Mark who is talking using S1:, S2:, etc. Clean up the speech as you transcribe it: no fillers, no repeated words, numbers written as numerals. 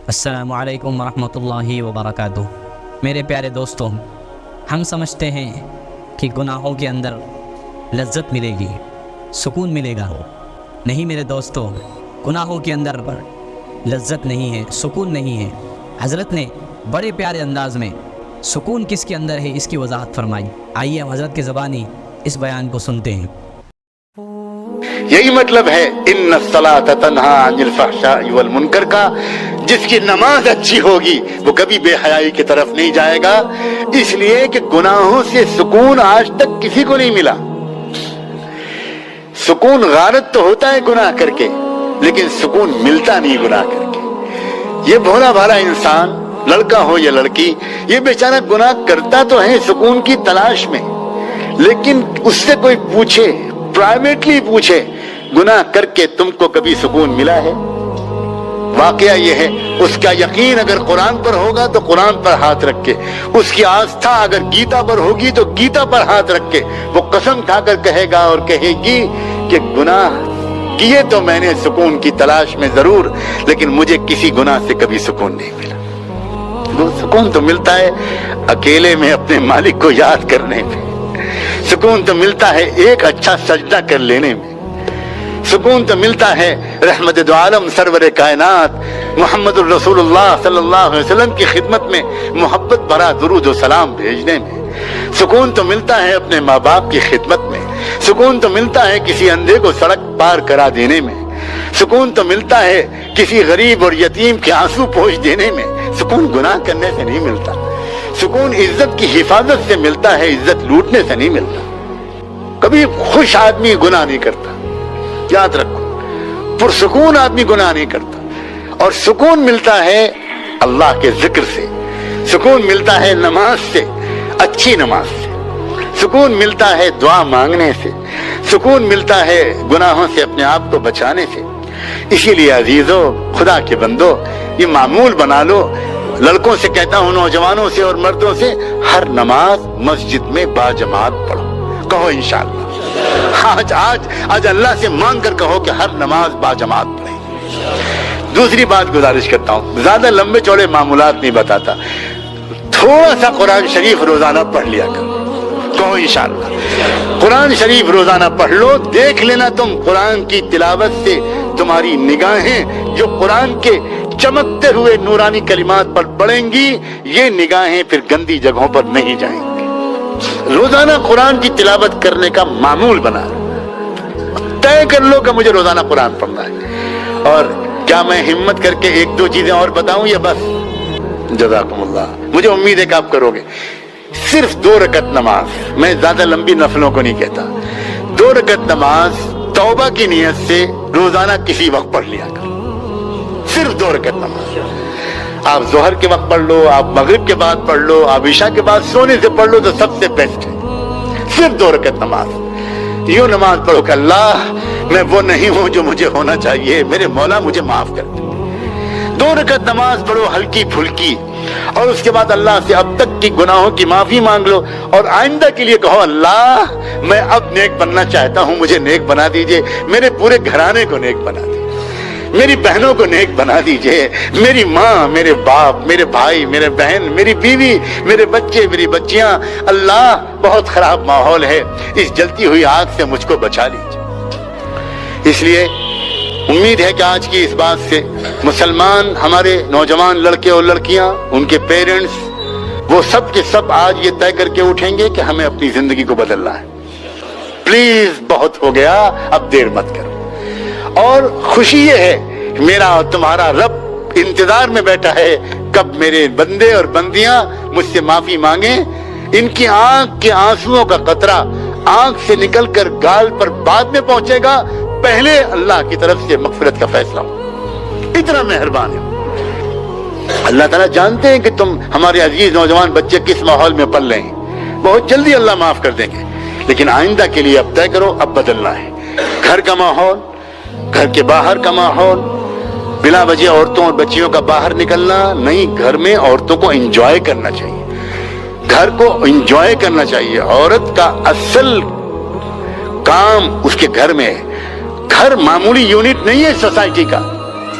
S1: السلام علیکم ورحمۃ اللہ وبرکاتہ۔ میرے پیارے دوستوں، ہم سمجھتے ہیں کہ گناہوں کے اندر لذت ملے گی، سکون ملے گا۔ نہیں میرے دوستوں، گناہوں کے اندر لذت نہیں ہے، سکون نہیں ہے۔ حضرت نے بڑے پیارے انداز میں سکون کس کے اندر ہے اس کی وضاحت فرمائی۔ آئیے ہم حضرت کی زبانی اس بیان کو سنتے ہیں۔
S2: یہی مطلب ہے ان الصلاۃ تنہا عن الفحشاء والمنکر کا، جس کی نماز اچھی ہوگی وہ کبھی بے حیائی کی طرف نہیں جائے گا، اس لیے کہ گناہوں سے سکون آج تک کسی کو نہیں ملا۔ سکون غارت تو ہوتا ہے گناہ کر کے، لیکن سکون ملتا نہیں گناہ کر کے۔ یہ بھولا بھالا انسان، لڑکا ہو یا لڑکی، یہ بیچارہ گناہ کرتا تو ہے سکون کی تلاش میں، لیکن اس سے کوئی پوچھے، پرائیویٹلی پوچھے، گناہ کر کے تم کو کبھی سکون ملا ہے؟ واقعہ یہ ہے، اس کا یقین اگر قرآن پر ہوگا تو قرآن پر ہاتھ رکھ کے، اس کی آستھا اگر گیتا پر ہوگی تو گیتا پر ہاتھ رکھ کے وہ قسم کھا کر کہے گا اور کہے گی کہ گناہ کیے تو میں نے سکون کی تلاش میں ضرور، لیکن مجھے کسی گناہ سے کبھی سکون نہیں ملا۔ وہ سکون تو ملتا ہے اکیلے میں اپنے مالک کو یاد کرنے میں، سکون تو ملتا ہے ایک اچھا سجدہ کر لینے میں، سکون تو ملتا ہے رحمت دو عالم سرور کائنات محمد الرسول اللہ صلی اللہ علیہ وسلم کی خدمت میں محبت بھرا درود و سلام بھیجنے میں، سکون تو ملتا ہے اپنے ماں باپ کی خدمت میں، سکون تو ملتا ہے کسی اندھے کو سڑک پار کرا دینے میں، سکون تو ملتا ہے کسی غریب اور یتیم کے آنسو پوچھ دینے میں۔ سکون گناہ کرنے سے نہیں ملتا، سکون عزت کی حفاظت سے ملتا ہے، عزت لوٹنے سے نہیں ملتا۔ کبھی خوش آدمی گناہ نہیں کرتا، یاد رکھو، پرسکون آدمی گناہ نہیں کرتا۔ اور سکون ملتا ہے اللہ کے ذکر سے، سکون ملتا ہے نماز سے، اچھی نماز سے، سکون ملتا ہے دعا مانگنے سے، سکون ملتا ہے گناہوں سے اپنے آپ کو بچانے سے۔ اسی لیے عزیزو، خدا کے بندو، یہ معمول بنا لو، لڑکوں سے کہتا ہوں، نوجوانوں سے اور مردوں سے، ہر نماز مسجد میں باجماعت پڑھو۔ کہو انشاءاللہ، آج اللہ سے مانگ کر کہو کہ ہر نماز باجماعت پڑھیں۔ دوسری بات گزارش کرتا ہوں، زیادہ لمبے چوڑے معمولات نہیں بتاتا، تھوڑا سا قرآن شریف روزانہ پڑھ لیا کرو۔ کہو انشاءاللہ، قرآن شریف روزانہ پڑھ لو، دیکھ لینا تم قرآن کی تلاوت سے تمہاری نگاہیں جو قرآن کے چمکتے ہوئے نورانی کلمات پر پڑیں گی، یہ نگاہیں پھر گندی جگہوں پر نہیں جائیں گی۔ روزانہ قرآن کی تلاوت کرنے کا معمول بنا طے کر لو کہ مجھے روزانہ قرآن پڑھنا ہے۔ اور کیا میں ہمت کر کے ایک دو چیزیں اور بتاؤں یا بس؟ جزاکم اللہ، مجھے امید ہے کہ آپ کرو گے۔ صرف 2 رکعت نماز، میں زیادہ لمبی نفلوں کو نہیں کہتا، 2 رکعت نماز توبہ کی نیت سے روزانہ کسی وقت پڑھ لیا کرو۔ صرف 2 رکعت نماز، آپ ظہر کے وقت پڑھ لو، آپ مغرب کے بعد پڑھ لو، آپ عشاء کے بعد سونے سے پڑھ لو تو سب سے بیسٹ ہے۔ صرف 2 رکعت نماز، یوں نماز پڑھو کہ اللہ میں وہ نہیں ہوں جو مجھے ہونا چاہیے، میرے مولا مجھے معاف کر دے۔ 2 رکعت نماز پڑھو ہلکی پھلکی، اور اس کے بعد اللہ سے اب تک کی گناہوں کی معافی مانگ لو، اور آئندہ کے لیے کہو اللہ میں اب نیک بننا چاہتا ہوں، مجھے نیک بنا دیجئے، میرے پورے گھرانے کو نیک بنا دیجئے، میری بہنوں کو نیک بنا دیجئے، میری ماں، میرے باپ، میرے بھائی، میرے بہن، میری بیوی، میرے بچے، میری بچیاں، اللہ بہت خراب ماحول ہے، اس جلتی ہوئی آگ سے مجھ کو بچا لیجئے۔ اس لیے امید ہے کہ آج کی اس بات سے مسلمان، ہمارے نوجوان لڑکے اور لڑکیاں، ان کے پیرنٹس، وہ سب کے سب آج یہ طے کر کے اٹھیں گے کہ ہمیں اپنی زندگی کو بدلنا ہے۔ پلیز بہت ہو گیا، اب دیر مت کرو۔ اور خوشی یہ ہے کہ میرا اور تمہارا رب انتظار میں بیٹھا ہے کب میرے بندے اور بندیاں مجھ سے معافی مانگیں۔ ان کی آنکھ کے آنسوؤں کا قطرہ آنکھ سے نکل کر گال پر بعد میں پہنچے گا، پہلے اللہ کی طرف سے مغفرت کا فیصلہ ہو۔ اتنا مہربان ہے اللہ تعالیٰ، جانتے ہیں کہ تم ہمارے عزیز نوجوان بچے کس ماحول میں پل رہے ہیں، بہت جلدی اللہ معاف کر دیں گے، لیکن آئندہ کے لیے اب طے کرو، اب بدلنا ہے۔ گھر کا ماحول، گھر کے باہر کا ماحول، بلا وجہ عورتوں اور بچیوں کا باہر نکلنا نہیں، گھر میں عورتوں کو انجوائے کرنا چاہیے، گھر کو انجوائے کرنا چاہیے۔ عورت کا اصل کام اس کے گھر میں ہے، گھر معمولی یونٹ نہیں ہے سوسائٹی کا،